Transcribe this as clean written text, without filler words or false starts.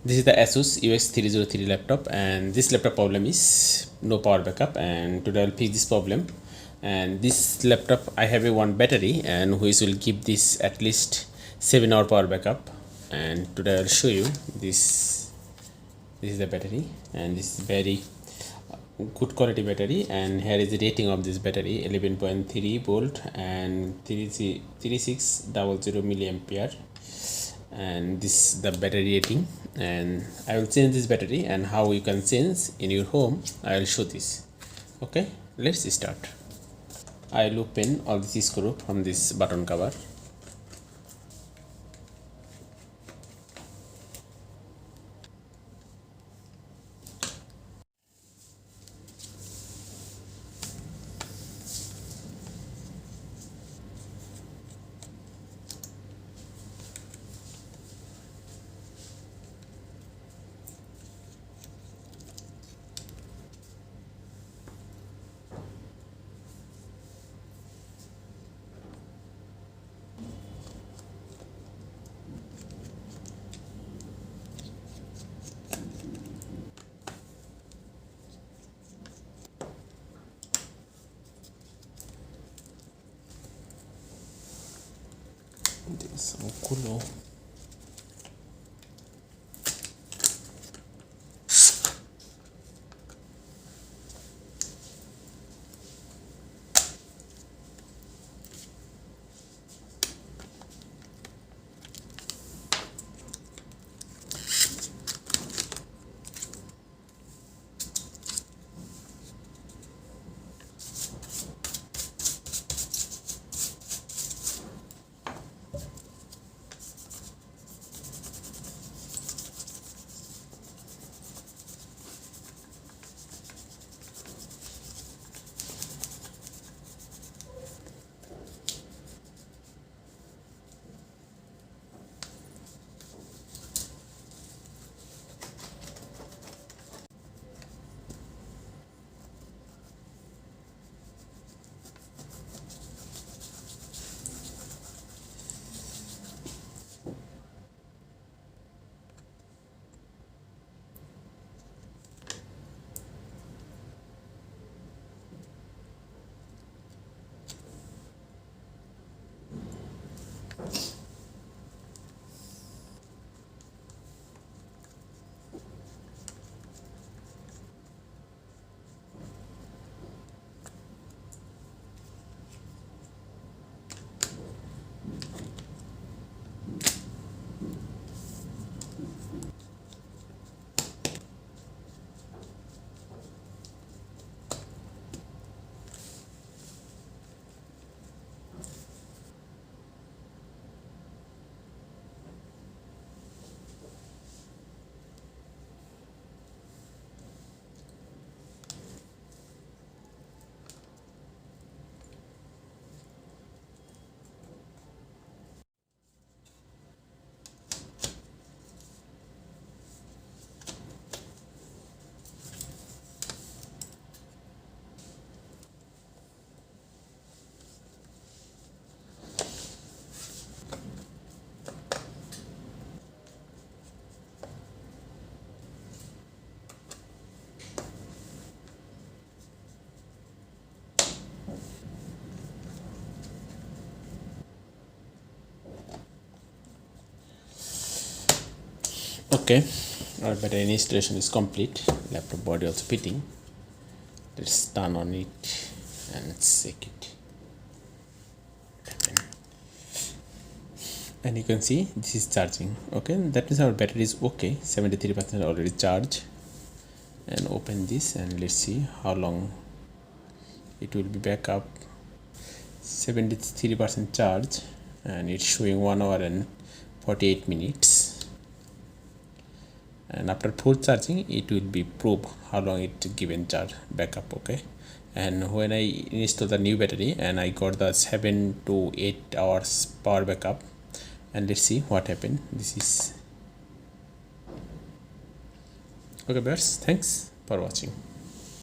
This is the asus ux303 laptop, and this laptop problem is no power backup, and today I'll fix this problem. And this laptop I have a one battery, and which will give this at least 7-hour power backup. And today I'll show you this is the battery, and this is very good quality battery. And here is the rating of this battery: 11.3 volt and 3600 milliampere. And this is the battery rating, and I will change this battery, and how you can change in your home I will show this. Okay, let's start. I will open all this screw from this button cover. This culo. Okay, our battery installation is complete. Laptop body also fitting. Let's turn on it and check it. And you can see this is charging. Okay, that means our battery is okay, 73% already charged. And open this and let's see how long it will be back up. 73% charge, and it's showing 1 hour and 48 minutes. And after full charging it will be prove how long it given charge backup. Okay, and when I install the new battery, and I got the 7 to 8 hours power backup, and let's see what happened. This is okay, bears. Thanks for watching.